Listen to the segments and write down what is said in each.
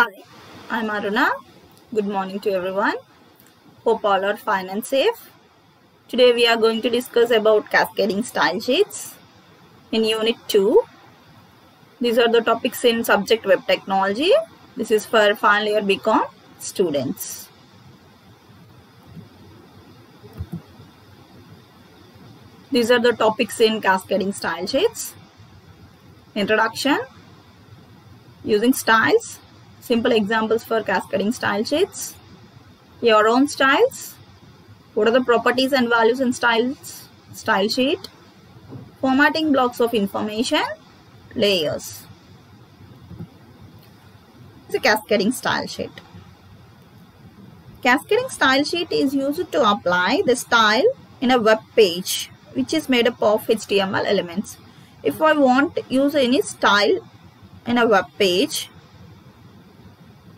Hi, I'm Aruna. Good morning to everyone. Hope all are fine and safe. Today we are going to discuss about cascading style sheets in Unit 2. These are the topics in subject Web Technology. This is for final year BCom students. These are the topics in cascading style sheets. Introduction, using styles, simple examples for cascading style sheets, your own styles, what are the properties and values in style sheet, formatting blocks of information, layers. It's a cascading style sheet. Cascading style sheet is used to apply the style in a web page which is made up of HTML elements. If I want to use any style in a web page,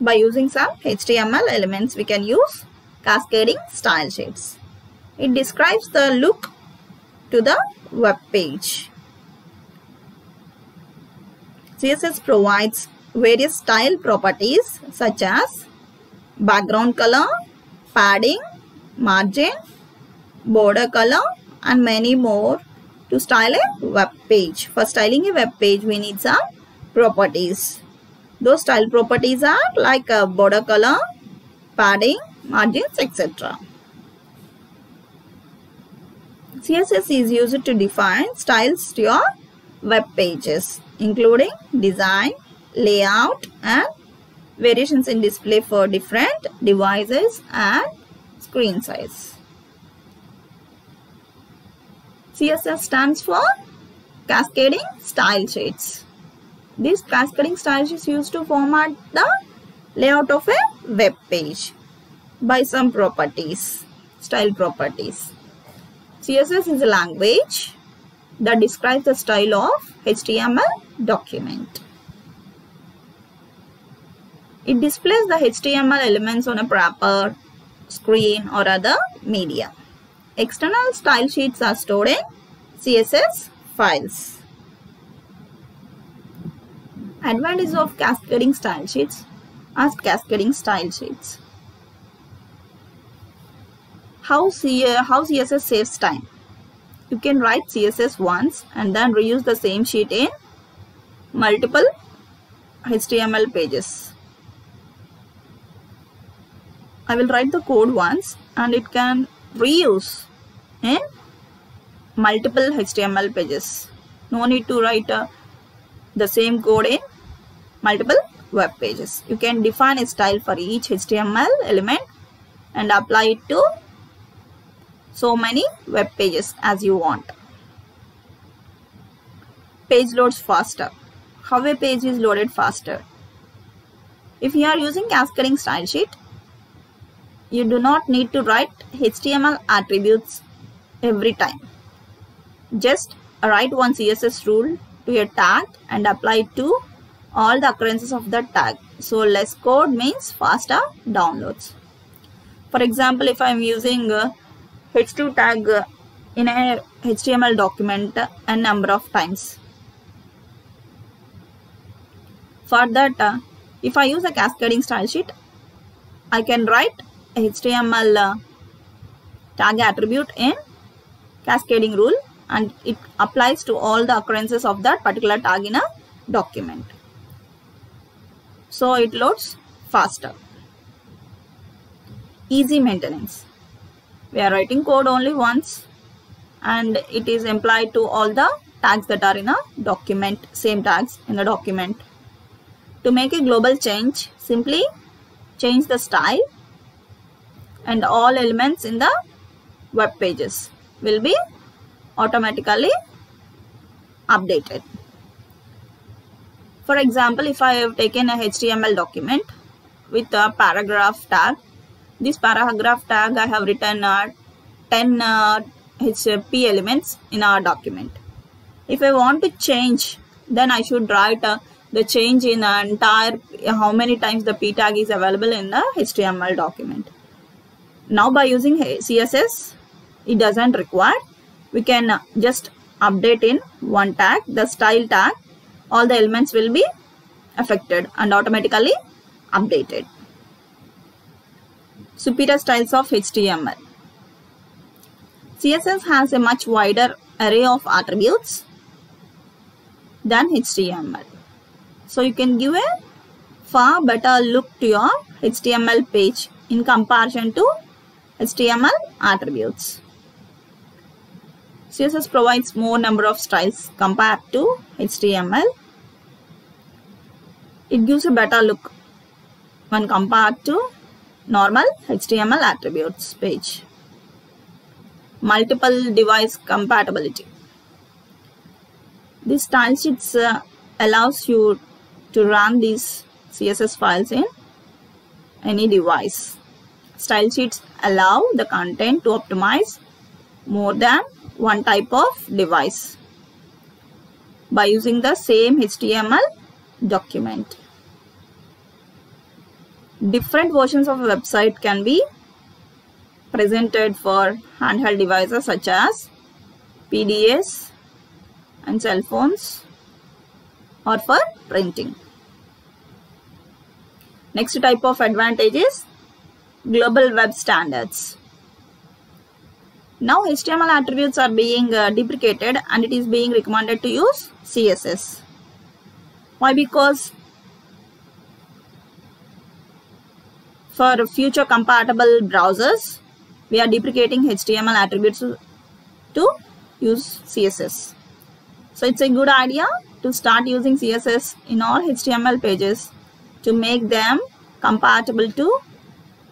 by using some HTML elements, we can use cascading style sheets. It describes the look to the web page. CSS provides various style properties such as background color, padding, margin, border color, and many more to style a web page. For styling a web page, we need some properties. Those style properties are like border color, padding, margins, etc. CSS is used to define styles to your web pages, including design, layout, and variations in display for different devices and screen size. CSS stands for cascading style sheets. This cascading style sheet is used to format the layout of a web page by some properties, style properties. CSS is a language that describes the style of HTML document. It displays the HTML elements on a wrapper, screen, or other media. External style sheets are stored in CSS files. Advantage of cascading style sheets. Ask cascading style sheets. How CSS saves time? You can write CSS once and then reuse the same sheet in multiple HTML pages. I will write the code once and it can reuse in multiple HTML pages. No need to write the same code in multiple web pages. You can define a style for each HTML element and apply it to so many web pages as you want. Page loads faster. How a page is loaded faster? If you are using cascading style sheet, you do not need to write HTML attributes every time. Just write one CSS rule to a tag and apply it to all the occurrences of that tag. So less code means faster downloads. For example, if I am using h2 tag in a HTML document a number of times. For that, if I use a cascading style sheet, I can write HTML tag attribute in cascading rule and it applies to all the occurrences of that particular tag in a document. So it loads faster. Easy maintenance. We are writing code only once and it is applied to all the tags that are in a document, same tags in the document. To make a global change, simply change the style and all elements in the web pages will be automatically updated. For example, if I have taken a HTML document with a paragraph tag, this paragraph tag I have written 10 HP elements in our document. If I want to change, then I should write the change in entire how many times the p tag is available in the HTML document. Now by using CSS, it doesn't require. We can just update in one tag, the style tag, all the elements will be affected and automatically updated. Superior styles of HTML. CSS has a much wider array of attributes than HTML. So you can give a far better look to your HTML page in comparison to HTML attributes. CSS provides more number of styles compared to HTML. It gives a better look when compared to normal HTML attributes page. Multiple device compatibility. This style sheets allows you to run these CSS files in any device. Style sheets allow the content to optimize more than one type of device by using the same HTML document. Different versions of a website can be presented for handheld devices such as PDAs and cell phones or for printing. Next type of advantage is global web standards. Now HTML attributes are being deprecated and it is being recommended to use CSS. Why? Because for future compatible browsers, we are deprecating HTML attributes to use CSS. So it's a good idea to start using CSS in all HTML pages to make them compatible to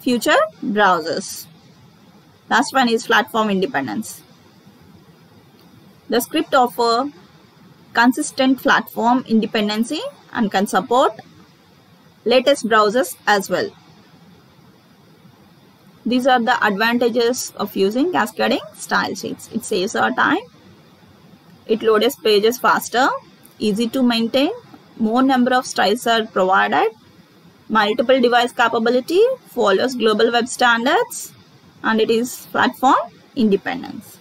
future browsers. Last one is platform independence. The script offers consistent platform independency and can support latest browsers as well. These are the advantages of using cascading style sheets. It saves our time. It loads pages faster, easy to maintain, more number of styles are provided, multiple device capability, follows global web standards, and it is platform independence.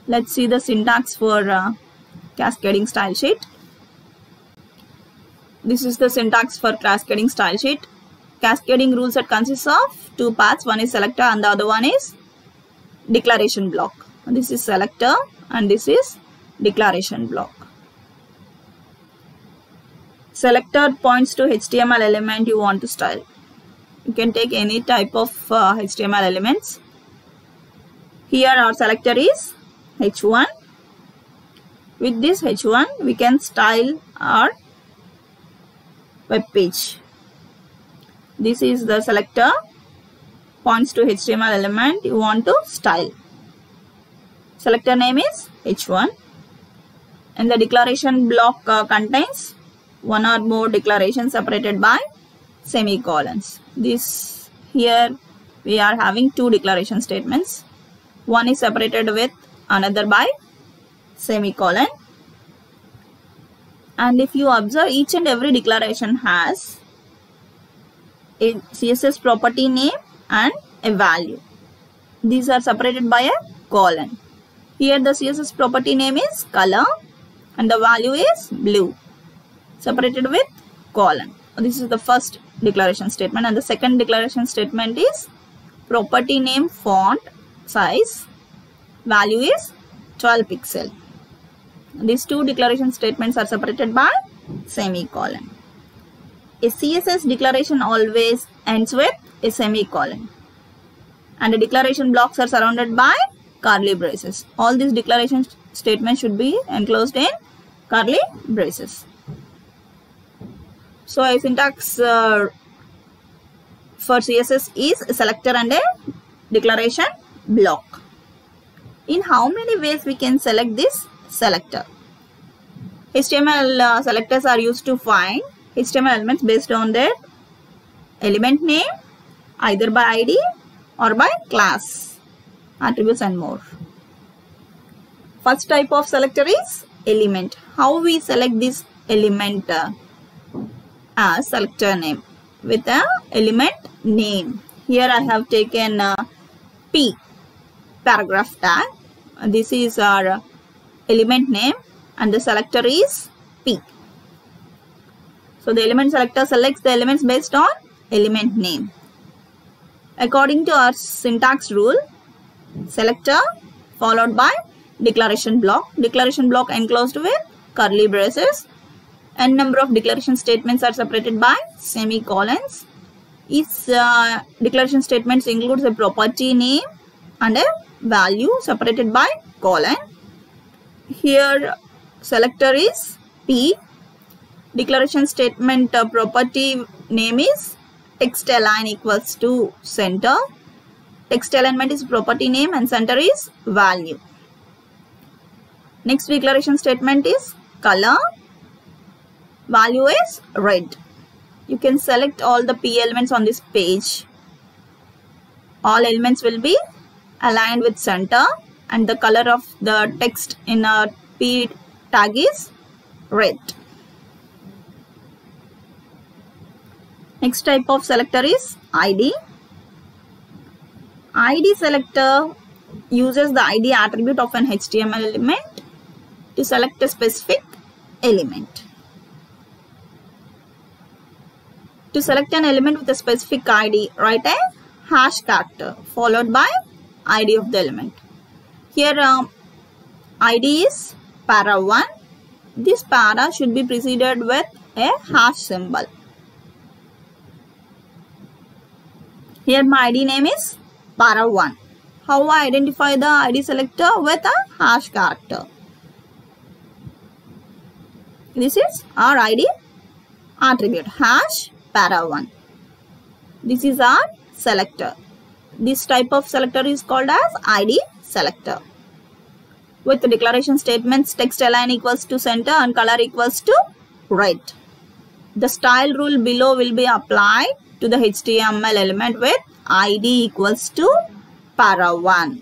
Let's see the syntax for cascading style sheet. This is the syntax for cascading style sheet. Cascading rules that consists of two parts. One is selector and the other one is declaration block. This is selector and this is declaration block. Selector points to HTML element you want to style. You can take any type of HTML elements. Here our selector is H1. With this H1 we can style our web page. This is the selector, points to HTML element you want to style. Selector name is H1 and the declaration block contains one or more declarations separated by semicolons. This here we are having two declaration statements. One is separated with another by semicolon. And if you observe, each and every declaration has a CSS property name and a value. These are separated by a colon. Here the CSS property name is color and the value is blue, separated with colon. This is the first declaration statement, and the second declaration statement is property name font size, value is 12 pixel. These two declaration statements are separated by semicolon. A CSS declaration always ends with a semicolon and the declaration blocks are surrounded by curly braces. All these declaration statements should be enclosed in curly braces. So a syntax for CSS is a selector and a declaration block. In how many ways we can select this selector? HTML selectors are used to find HTML elements based on their element name, either by ID or by class, attributes and more. First type of selector is element. How we select this element as selector name with a element name. Here I have taken P paragraph tag. This is our element name and the selector is P. So So the element selector selects the elements based on element name. According to our syntax rule, selector followed by declaration block. Declaration block enclosed with curly braces. N number of declaration statements are separated by semicolons. Each declaration statements includes a property name and a value separated by colon. Here selector is P. Declaration statement property name is text align equals to center. Text alignment is property name and center is value. Next declaration statement is color. Value is red. You can select all the P elements on this page. All elements will be aligned with center and the color of the text in a P tag is red. Next type of selector is ID. ID selector uses the ID attribute of an HTML element to select a specific element. To select an element with a specific ID, write a hash character followed by ID of the element. Here ID is para 1. This para should be preceded with a hash symbol. Here my ID name is para 1. How I identify the ID selector? With a hash character. This is our ID attribute, hash para 1. This is our selector. This type of selector is called as ID selector. With the declaration statements text align equals to center and color equals to red. The style rule below will be applied to the HTML element with ID equals to para 1.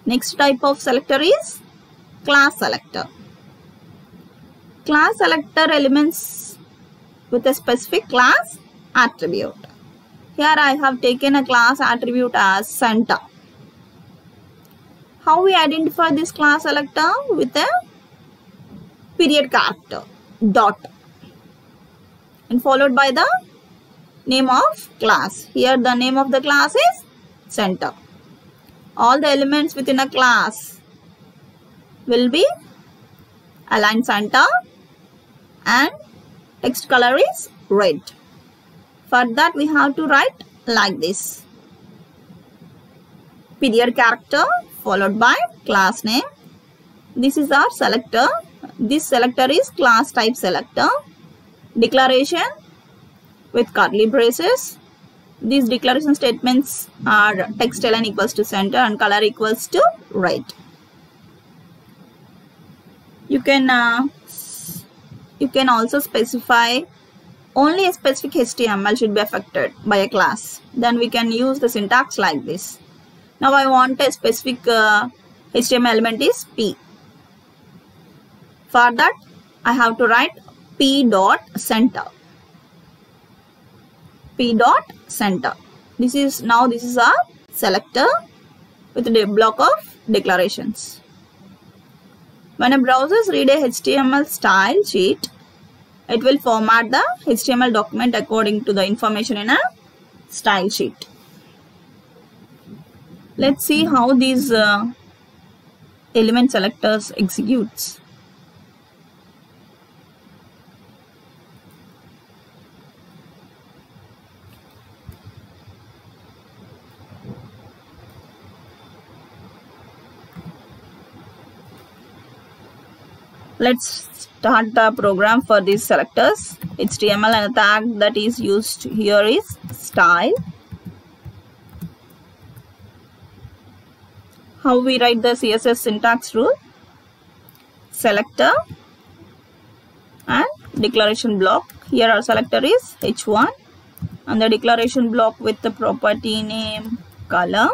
Next type of selector is class selector. Class selector elements with a specific class attribute. Here I have taken a class attribute as center. How we identify this class selector? With a period character, dot, and followed by the name of class. Here the name of the class is center. All the elements within a class will be aligned center and text color is red. For that we have to write like this. Period character followed by class name. This is our selector. This selector is class type selector. Declaration with curly braces. These declaration statements are text align equals to center and color equals to red. You can also specify only a specific HTML should be affected by a class. Then we can use the syntax like this. Now I want a specific HTML element is P. For that I have to write P dot center. P dot center. This is our selector with a block of declarations. When a browser reads a HTML style sheet, it will format the HTML document according to the information in a style sheet. Let's see how these element selectors executes. Let's start the program for these selectors. HTML and the tag that is used here is style. How we write the CSS syntax rule? Selector and declaration block. Here our selector is h1 and the declaration block with the property name color,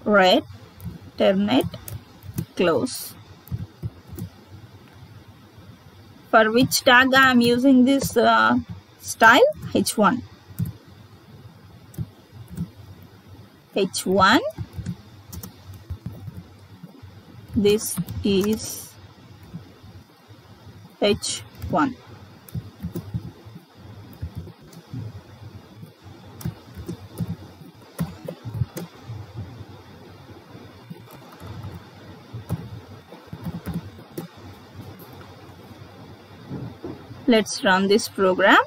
red, terminate, close. For which tag I am using this style? h1. h1 This is H1. Let's run this program.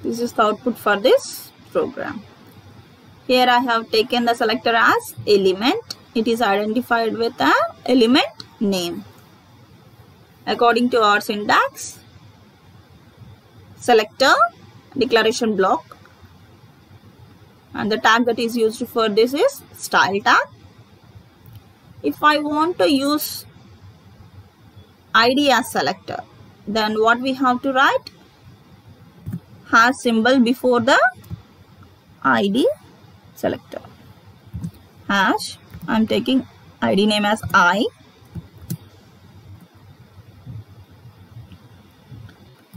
This is the output for this program. Here I have taken the selector as element. It is identified with an element name. According to our syntax, selector, declaration block, and the tag that is used for this is style tag. If I want to use ID as selector, then what we have to write? Hash symbol before the ID selector. Hash, I am taking ID name as I.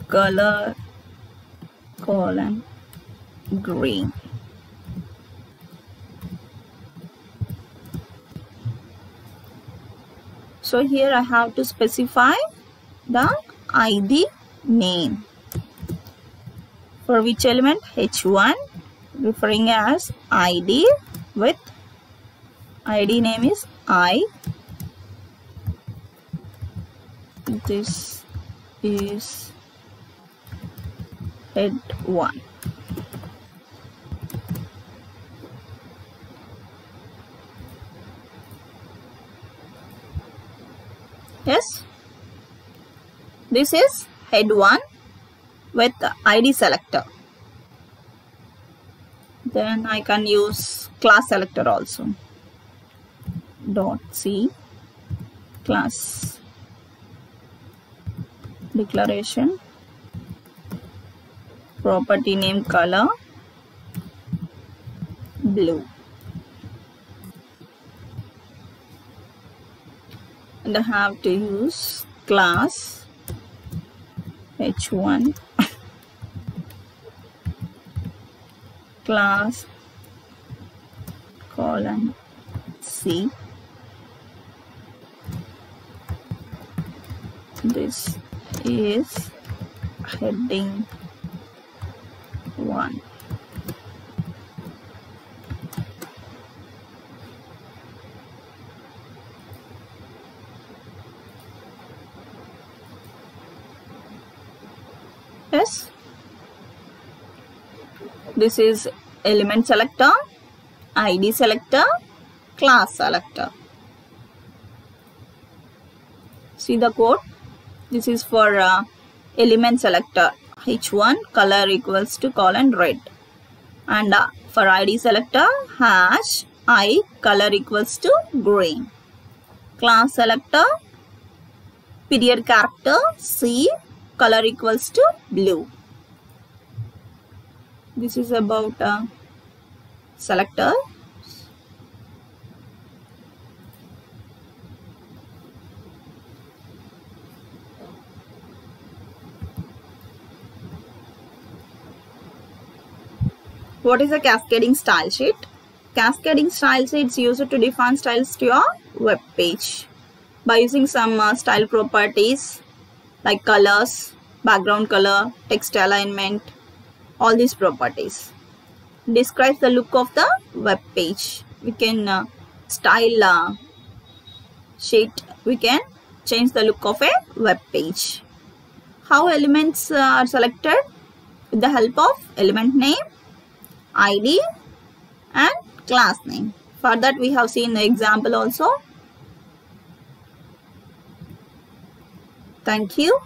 Color, colon, green. So here I have to specify the ID name. For which element? H1, referring as ID with ID name is I. This is head 1. Yes, this is head 1 with the ID selector. Then I can use class selector also. Dot C class declaration, property name color blue. And I have to use class H1 class colon C. This is heading 1. Yes, this is element selector, ID selector, class selector. See the code. This is for element selector. H1 color equals to colon red, and for ID selector hash I color equals to green. Class selector period character C color equals to blue. This is about selector. What is a cascading style sheet? Cascading style sheets used to define styles to your web page by using some style properties like colors, background color, text alignment, all these properties. Describes the look of the web page. We can style sheet. We can change the look of a web page. How elements are selected? With the help of element name, ID and class name. For that we have seen the example also. Thank you.